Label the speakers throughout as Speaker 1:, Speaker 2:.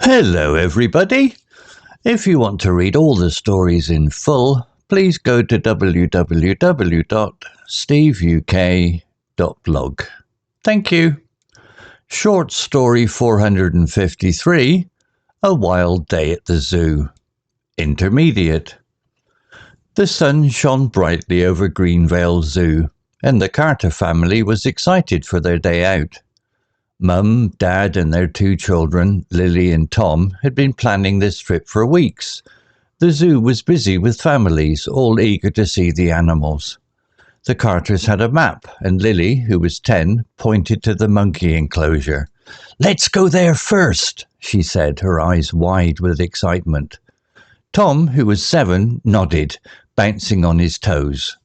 Speaker 1: Hello everybody! If you want to read all the stories in full, please go to www.steveuk.blog. Thank you. Short story 453, A Wild Day at the Zoo. Intermediate. The sun shone brightly over Greenvale Zoo, and the Carter family was excited for their day out. Mum, Dad and their two children, Lily and Tom, had been planning this trip for weeks. The zoo was busy with families, all eager to see the animals. The Carters had a map, and Lily, who was 10, pointed to the monkey enclosure. "Let's go there first," she said, her eyes wide with excitement. Tom, who was 7, nodded, bouncing on his toes.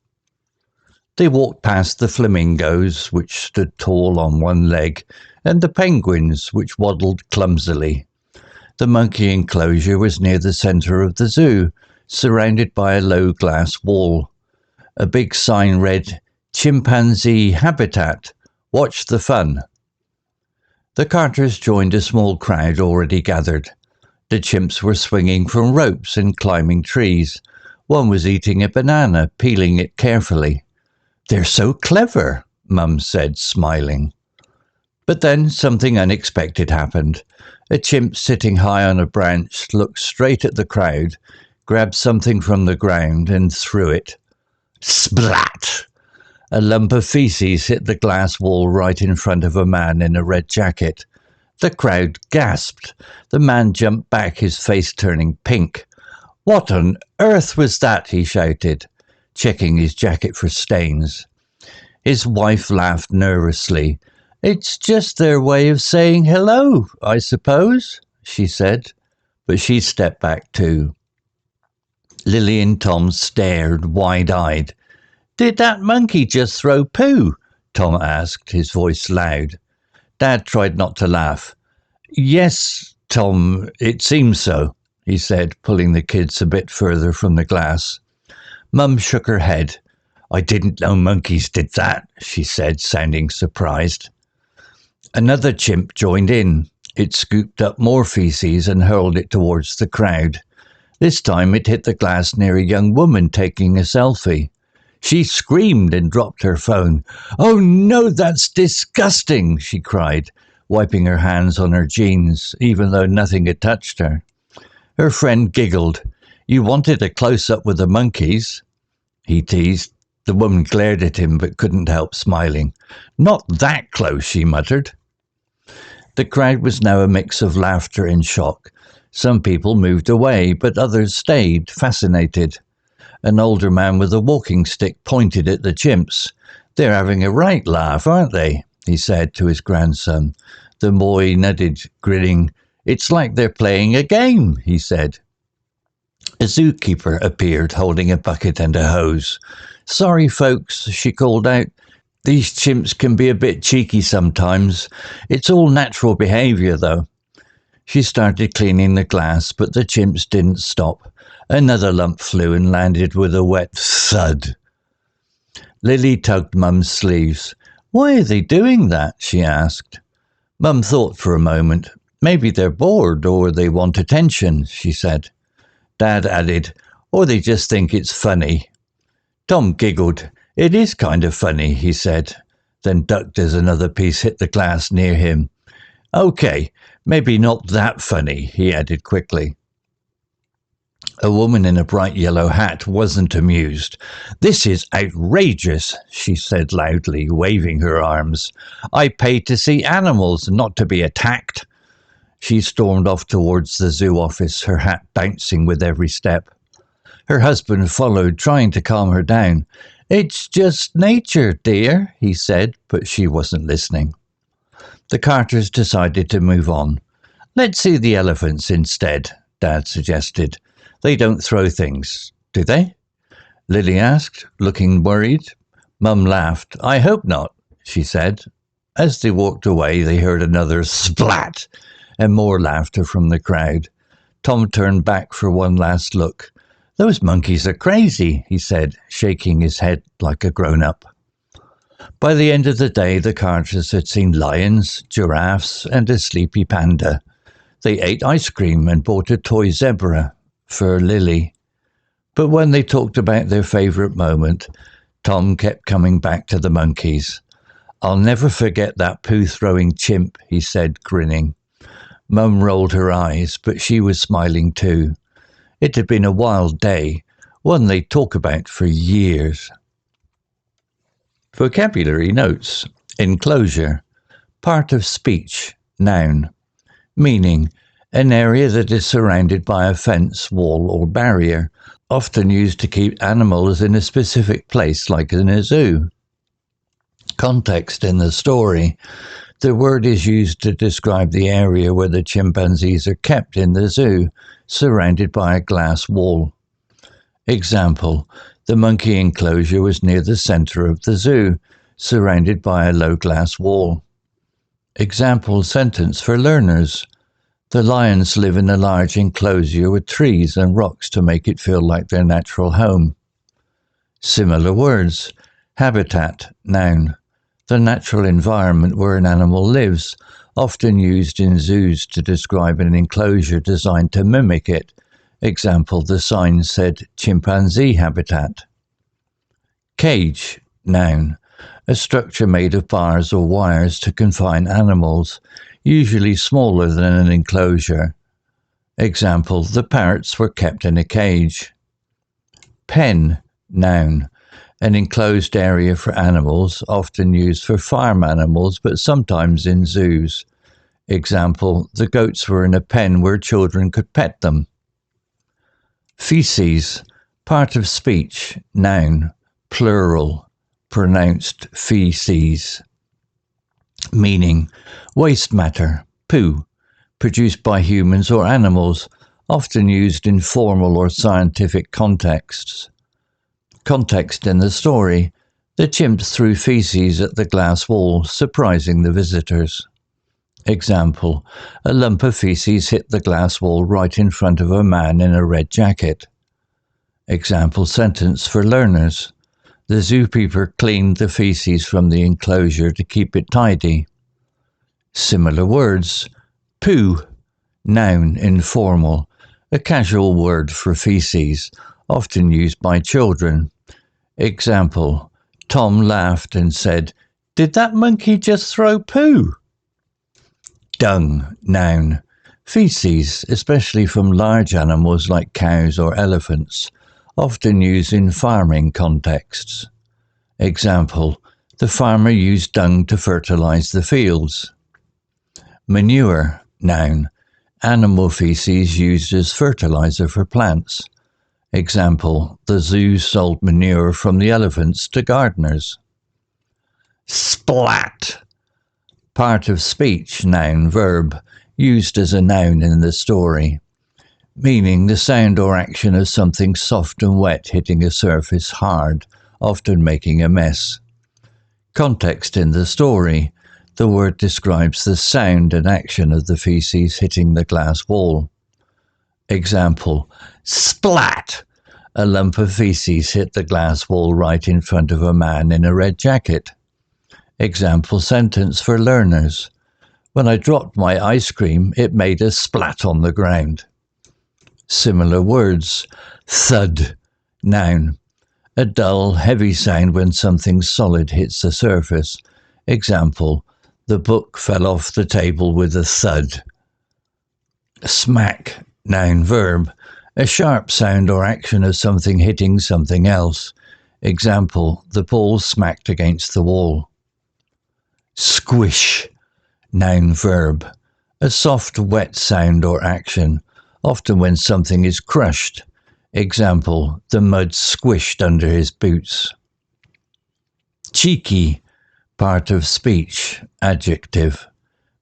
Speaker 1: They walked past the flamingos, which stood tall on one leg, and the penguins, which waddled clumsily. The monkey enclosure was near the centre of the zoo, surrounded by a low glass wall. A big sign read, "Chimpanzee Habitat. Watch the fun." The Carters joined a small crowd already gathered. The chimps were swinging from ropes and climbing trees. One was eating a banana, peeling it carefully. "They're so clever," Mum said, smiling. But then something unexpected happened. A chimp sitting high on a branch looked straight at the crowd, grabbed something from the ground and threw it. Splat! A lump of feces hit the glass wall right in front of a man in a red jacket. The crowd gasped. The man jumped back, his face turning pink. "What on earth was that?" he shouted, checking his jacket for stains. His wife laughed nervously. "It's just their way of saying hello, I suppose," she said, but she stepped back too. Lily and Tom stared wide-eyed. "Did that monkey just throw poo?" Tom asked, his voice loud. Dad tried not to laugh. "Yes, Tom, it seems so," he said, pulling the kids a bit further from the glass. Mum shook her head. "I didn't know monkeys did that," she said, sounding surprised. Another chimp joined in. It scooped up more feces and hurled it towards the crowd. This time it hit the glass near a young woman taking a selfie. She screamed and dropped her phone. "Oh no, that's disgusting," she cried, wiping her hands on her jeans, even though nothing had touched her. Her friend giggled. "You wanted a close-up with the monkeys," he teased. The woman glared at him but couldn't help smiling. "Not that close," she muttered. The crowd was now a mix of laughter and shock. Some people moved away, but others stayed, fascinated. An older man with a walking stick pointed at the chimps. "They're having a right laugh, aren't they?" he said to his grandson. The boy nodded, grinning. "It's like they're playing a game," he said. A zookeeper appeared, holding a bucket and a hose. "Sorry, folks," she called out. "These chimps can be a bit cheeky sometimes. It's all natural behaviour, though." She started cleaning the glass, but the chimps didn't stop. Another lump flew and landed with a wet thud. Lily tugged Mum's sleeves. "Why are they doing that?" she asked. Mum thought for a moment. "Maybe they're bored or they want attention," she said. Dad added, "Or they just think it's funny." Tom giggled. "It is kind of funny," he said, then ducked as another piece hit the glass near him. "Okay, maybe not that funny," he added quickly. A woman in a bright yellow hat wasn't amused. "This is outrageous," she said loudly, waving her arms. "I paid to see animals, not to be attacked." She stormed off towards the zoo office, her hat bouncing with every step. Her husband followed, trying to calm her down. "It's just nature, dear," he said, but she wasn't listening. The Carters decided to move on. "Let's see the elephants instead," Dad suggested. "They don't throw things, do they?" Lily asked, looking worried. Mum laughed. "I hope not," she said. As they walked away, they heard another splat and more laughter from the crowd. Tom turned back for one last look. "Those monkeys are crazy," he said, shaking his head like a grown-up. By the end of the day, the Carters had seen lions, giraffes, and a sleepy panda. They ate ice cream and bought a toy zebra for Lily. But when they talked about their favourite moment, Tom kept coming back to the monkeys. "I'll never forget that poo-throwing chimp," he said, grinning. Mum rolled her eyes, but she was smiling too. It had been a wild day, one they'd talk about for years. Vocabulary notes. Enclosure. Part of speech. Noun. Meaning, an area that is surrounded by a fence, wall or barrier, often used to keep animals in a specific place like in a zoo. Context in the story. The word is used to describe the area where the chimpanzees are kept in the zoo, surrounded by a glass wall. Example, the monkey enclosure was near the center of the zoo, surrounded by a low glass wall. Example sentence for learners. The lions live in a large enclosure with trees and rocks to make it feel like their natural home. Similar words. Habitat, noun. The natural environment where an animal lives, often used in zoos to describe an enclosure designed to mimic it. Example, the sign said chimpanzee habitat. Cage, noun. A structure made of bars or wires to confine animals, usually smaller than an enclosure. Example, the parrots were kept in a cage. Pen, noun. An enclosed area for animals, often used for farm animals, but sometimes in zoos. Example, the goats were in a pen where children could pet them. Feces, part of speech, noun, plural, pronounced feces. Meaning, waste matter, poo, produced by humans or animals, often used in formal or scientific contexts. Context in the story. The chimps threw feces at the glass wall, surprising the visitors. Example, a lump of feces hit the glass wall right in front of a man in a red jacket. Example sentence for learners. The zookeeper cleaned the feces from the enclosure to keep it tidy. Similar words. Poo, noun, informal, a casual word for feces, often used by children. Example, Tom laughed and said, "Did that monkey just throw poo?" Dung, noun. Feces, especially from large animals like cows or elephants, often used in farming contexts. Example, the farmer used dung to fertilize the fields. Manure, noun. Animal feces used as fertilizer for plants. Example, the zoo sold manure from the elephants to gardeners. Splat. Part of speech, noun, verb, used as a noun in the story. Meaning the sound or action of something soft and wet hitting a surface hard, often making a mess. Context in the story. The word describes the sound and action of the feces hitting the glass wall. Example, splat! A lump of feces hit the glass wall right in front of a man in a red jacket. Example sentence for learners. When I dropped my ice cream, it made a splat on the ground. Similar words. Thud, noun. A dull, heavy sound when something solid hits the surface. Example, the book fell off the table with a thud. Smack, noun, verb. A sharp sound or action of something hitting something else. Example, the ball smacked against the wall. Squish, noun, verb. A soft, wet sound or action, often when something is crushed. Example, the mud squished under his boots. Cheeky, part of speech, adjective.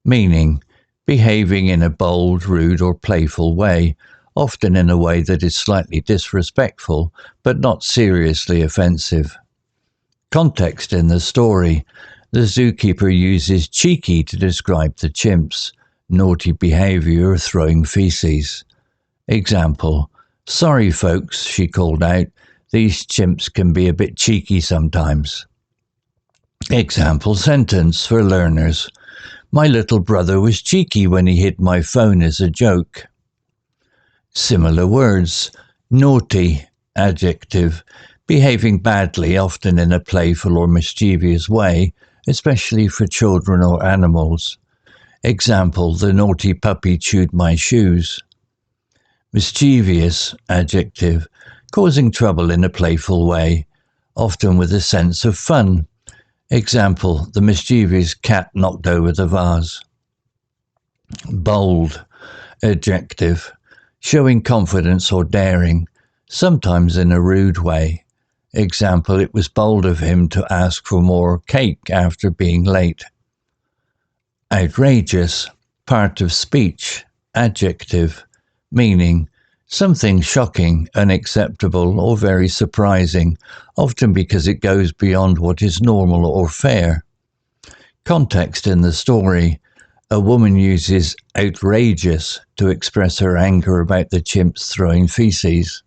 Speaker 1: Meaning, behaving in a bold, rude or playful way, often in a way that is slightly disrespectful, but not seriously offensive. Context in the story. The zookeeper uses cheeky to describe the chimps, naughty behavior or throwing feces. Example, sorry folks, she called out, these chimps can be a bit cheeky sometimes. Example sentence for learners. My little brother was cheeky when he hid my phone as a joke. Similar words. Naughty, adjective, behaving badly, often in a playful or mischievous way, especially for children or animals. Example, the naughty puppy chewed my shoes. Mischievous, adjective, causing trouble in a playful way, often with a sense of fun. Example, the mischievous cat knocked over the vase. Bold, adjective, showing confidence or daring, sometimes in a rude way. Example, it was bold of him to ask for more cake after being late. Outrageous, part of speech, adjective, meaning something shocking, unacceptable, or very surprising, often because it goes beyond what is normal or fair. Context in the story. A woman uses outrageous to express her anger about the chimps throwing feces,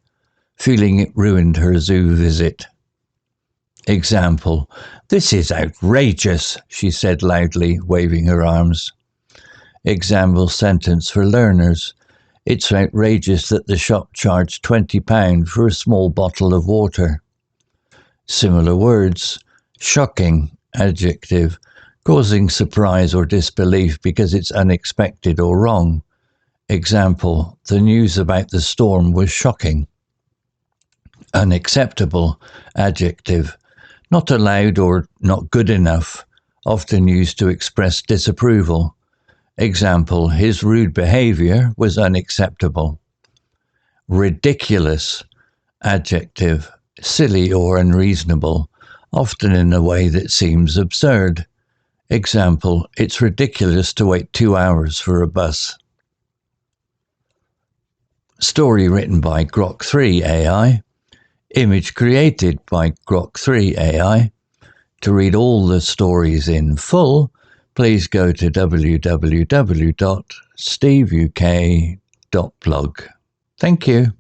Speaker 1: feeling it ruined her zoo visit. Example, "This is outrageous," she said loudly, waving her arms. Example sentence for learners. It's outrageous that the shop charged £20 for a small bottle of water. Similar words. Shocking, adjective, causing surprise or disbelief because it's unexpected or wrong. Example, the news about the storm was shocking. Unacceptable, adjective, not allowed or not good enough, often used to express disapproval. Example, his rude behavior was unacceptable. Ridiculous, adjective, silly or unreasonable, often in a way that seems absurd. Example, it's ridiculous to wait 2 hours for a bus. Story written by Grok 3 AI. Image created by Grok 3 AI. To read all the stories in full, please go to www.steveuk.blog. Thank you.